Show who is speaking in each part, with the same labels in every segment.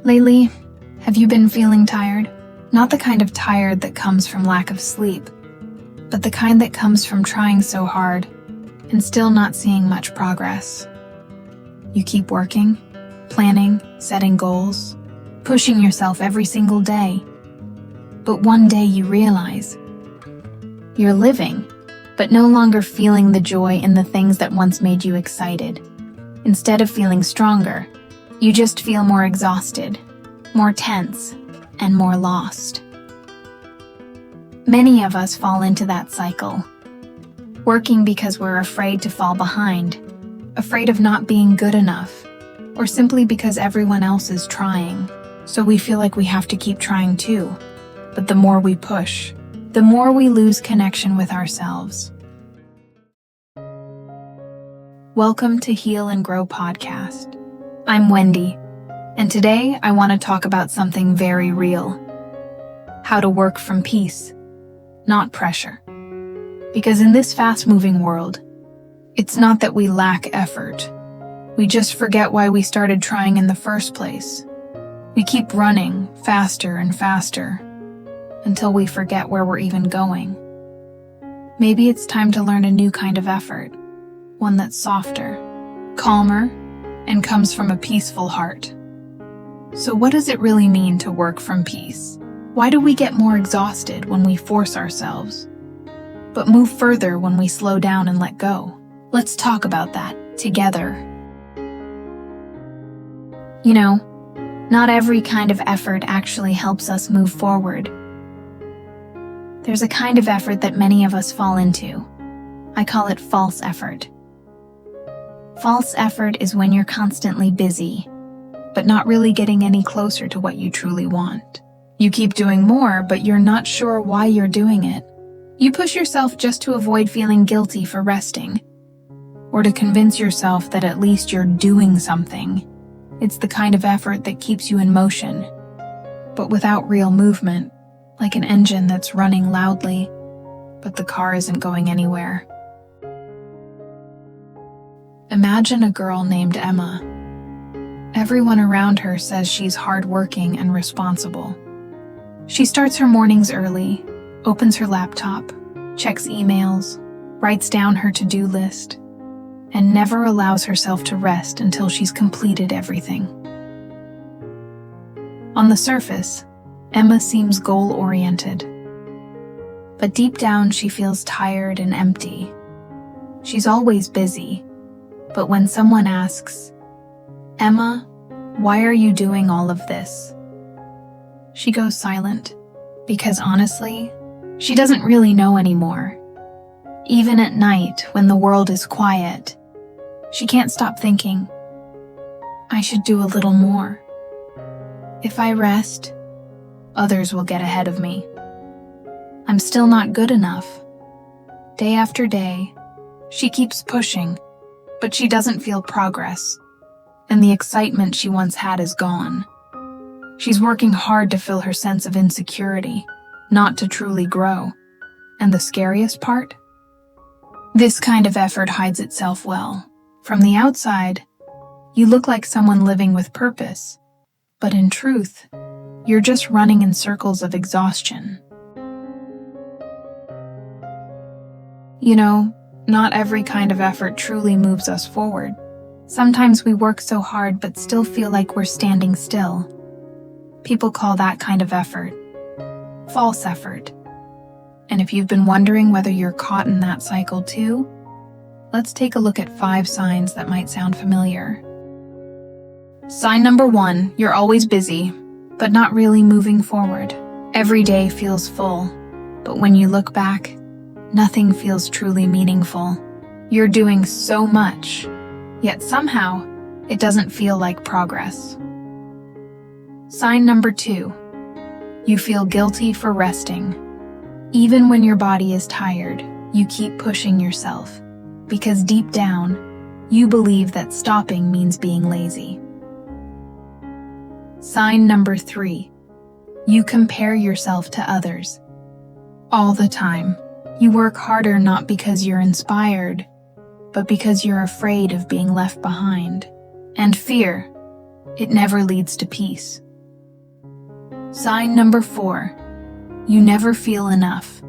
Speaker 1: Lately, have you been feeling tired? Not the kind of tired that comes from lack of sleep, but the kind that comes from trying so hard and still not seeing much progress. You keep working, planning, setting goals, pushing yourself every single day. But one day you realize you're living, but no longer feeling the joy in the things that once made you excited. Instead of feeling stronger, you just feel more exhausted, more tense, and more lost. Many of us fall into that cycle, working because we're afraid to fall behind, afraid of not being good enough, or simply because everyone else is trying, so we feel like we have to keep trying too. But the more we push, the more we lose connection with ourselves. Welcome to Heal and Grow Podcast. I'm Wendy, and today I want to talk about something very real. How to work from peace, not pressure. Because in this fast-moving world, it's not that we lack effort. We just forget why we started trying in the first place. We keep running faster and faster until we forget where we're even going. Maybe it's time to learn a new kind of effort, one that's softer, calmer, and comes from a peaceful heart. So what does it really mean to work from peace? Why do we get more exhausted when we force ourselves, but move further when we slow down and let go? Let's talk about that together. You know, not every kind of effort actually helps us move forward. There's a kind of effort that many of us fall into. I call it false effort. False effort is when you're constantly busy, but not really getting any closer to what you truly want. You keep doing more, but you're not sure why you're doing it. You push yourself just to avoid feeling guilty for resting, or to convince yourself that at least you're doing something. It's the kind of effort that keeps you in motion, but without real movement, like an engine that's running loudly, but the car isn't going anywhere. Imagine a girl named Emma. Everyone around her says she's hardworking and responsible. She starts her mornings early, opens her laptop, checks emails, writes down her to-do list, and never allows herself to rest until she's completed everything. On the surface, Emma seems goal-oriented, but deep down she feels tired and empty. She's always busy, but when someone asks, "Emma, why are you doing all of this?" she goes silent, because honestly, she doesn't really know anymore. Even at night, when the world is quiet, she can't stop thinking, "I should do a little more. If I rest, others will get ahead of me. I'm still not good enough." Day after day, she keeps pushing, but she doesn't feel progress, and the excitement she once had is gone. She's working hard to fill her sense of insecurity, not to truly grow. And the scariest part? This kind of effort hides itself well. From the outside, you look like someone living with purpose, but in truth, you're just running in circles of exhaustion. You know, not every kind of effort truly moves us forward. Sometimes we work so hard but still feel like we're standing still. People call that kind of effort false effort. And if you've been wondering whether you're caught in that cycle too, let's take a look at 5 signs that might sound familiar. Sign number 1, you're always busy, but not really moving forward. Every day feels full, but when you look back, nothing feels truly meaningful. You're doing so much, yet somehow, it doesn't feel like progress. Sign number 2, you feel guilty for resting. Even when your body is tired, you keep pushing yourself, because deep down, you believe that stopping means being lazy. Sign number 3, you compare yourself to others. All the time, you work harder not because you're inspired, but because you're afraid of being left behind. And fear, it never leads to peace. Sign number 4. You never feel enough.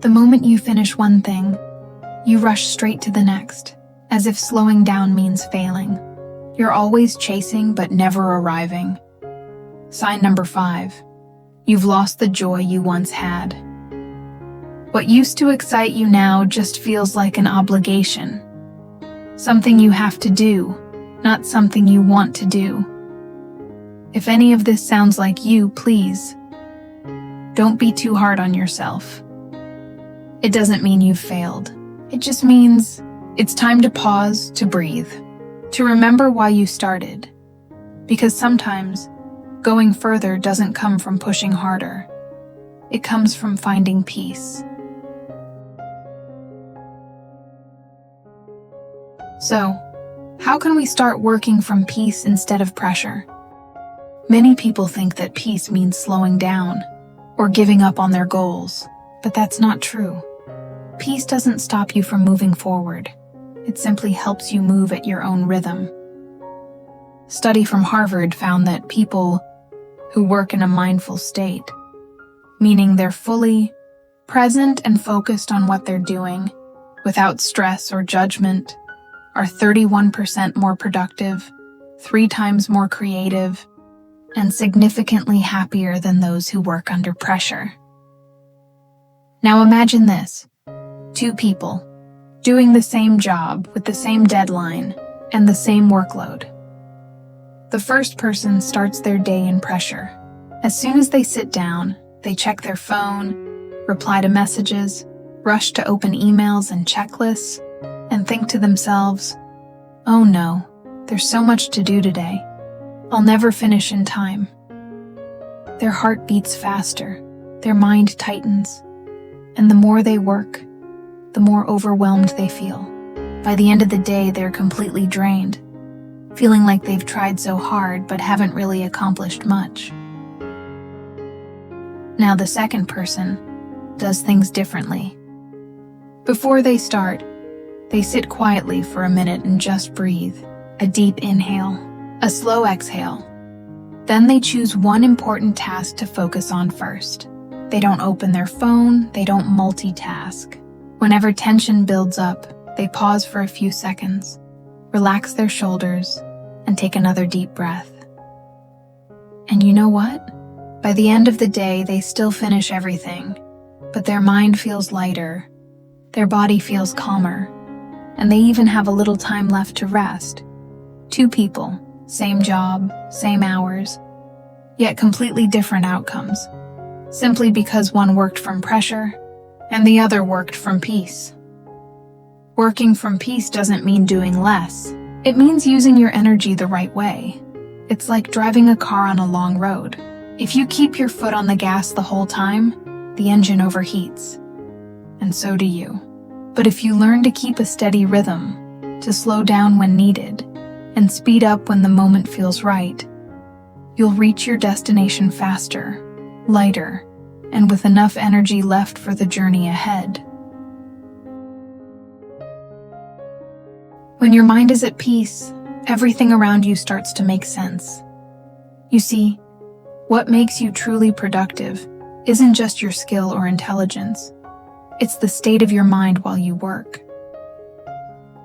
Speaker 1: The moment you finish one thing, you rush straight to the next, as if slowing down means failing. You're always chasing but never arriving. Sign number 5. You've lost the joy you once had. What used to excite you now just feels like an obligation. Something you have to do, not something you want to do. If any of this sounds like you, please, don't be too hard on yourself. It doesn't mean you've failed. It just means it's time to pause, to breathe, to remember why you started. Because sometimes going further doesn't come from pushing harder. It comes from finding peace. So, how can we start working from peace instead of pressure? Many people think that peace means slowing down or giving up on their goals, but that's not true. Peace doesn't stop you from moving forward. It simply helps you move at your own rhythm. A study from Harvard found that people who work in a mindful state, meaning they're fully present and focused on what they're doing without stress or judgment, are 31% more productive, 3 times more creative, and significantly happier than those who work under pressure. Now imagine this: 2 people doing the same job with the same deadline and the same workload. The first person starts their day in pressure. As soon as they sit down, they check their phone, reply to messages, rush to open emails and checklists, and think to themselves, "Oh no, there's so much to do today. I'll never finish in time." Their heart beats faster, their mind tightens, and the more they work, the more overwhelmed they feel. By the end of the day, they're completely drained, feeling like they've tried so hard but haven't really accomplished much. Now the second person does things differently. Before they start, they sit quietly for a minute and just breathe. A deep inhale, a slow exhale. Then they choose one important task to focus on first. They don't open their phone, they don't multitask. Whenever tension builds up, they pause for a few seconds, relax their shoulders, and take another deep breath. And you know what? By the end of the day, they still finish everything, but their mind feels lighter, their body feels calmer, and they even have a little time left to rest. 2 people, same job, same hours, yet completely different outcomes, simply because one worked from pressure and the other worked from peace. Working from peace doesn't mean doing less. It means using your energy the right way. It's like driving a car on a long road. If you keep your foot on the gas the whole time, the engine overheats. And so do you. But if you learn to keep a steady rhythm, to slow down when needed, and speed up when the moment feels right, you'll reach your destination faster, lighter, and with enough energy left for the journey ahead. When your mind is at peace, everything around you starts to make sense. You see, what makes you truly productive isn't just your skill or intelligence. It's the state of your mind while you work.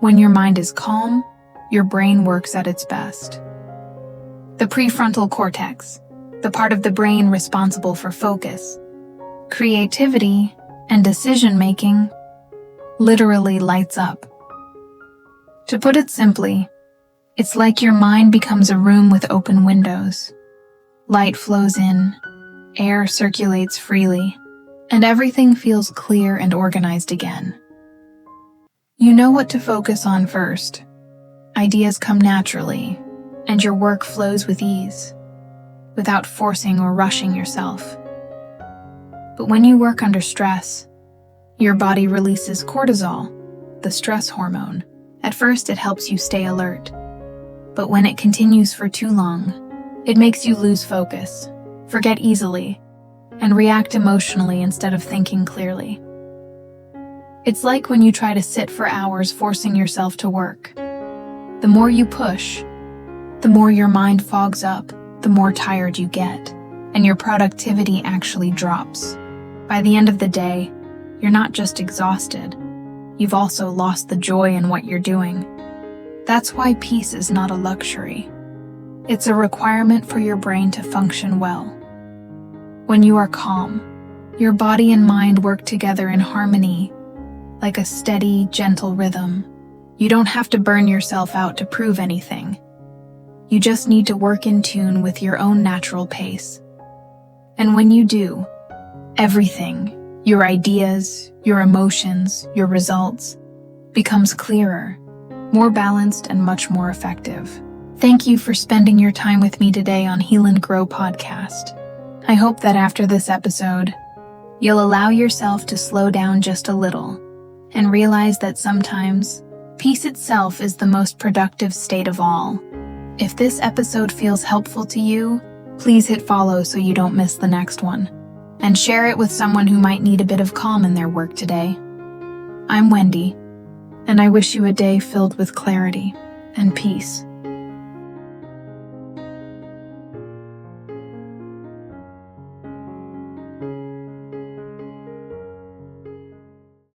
Speaker 1: When your mind is calm, your brain works at its best. The prefrontal cortex, the part of the brain responsible for focus, creativity, and decision-making, literally lights up. To put it simply, it's like your mind becomes a room with open windows. Light flows in, air circulates freely, and everything feels clear and organized again. You know what to focus on first. Ideas come naturally, and your work flows with ease, without forcing or rushing yourself. But when you work under stress, your body releases cortisol, the stress hormone. At first, it helps you stay alert. But when it continues for too long, it makes you lose focus, forget easily, and react emotionally instead of thinking clearly. It's like when you try to sit for hours forcing yourself to work. The more you push, the more your mind fogs up, the more tired you get. and your productivity actually drops. By the end of the day, you're not just exhausted, you've also lost the joy in what you're doing. That's why peace is not a luxury. It's a requirement for your brain to function well. When you are calm, your body and mind work together in harmony, like a steady, gentle rhythm. You don't have to burn yourself out to prove anything. You just need to work in tune with your own natural pace. And when you do, everything, your ideas, your emotions, your results, becomes clearer, more balanced, and much more effective. Thank you for spending your time with me today on Heal and Grow podcast. I hope that after this episode, you'll allow yourself to slow down just a little and realize that sometimes peace itself is the most productive state of all. If this episode feels helpful to you, please hit follow so you don't miss the next one, and share it with someone who might need a bit of calm in their work today. I'm Wendy, and I wish you a day filled with clarity and peace.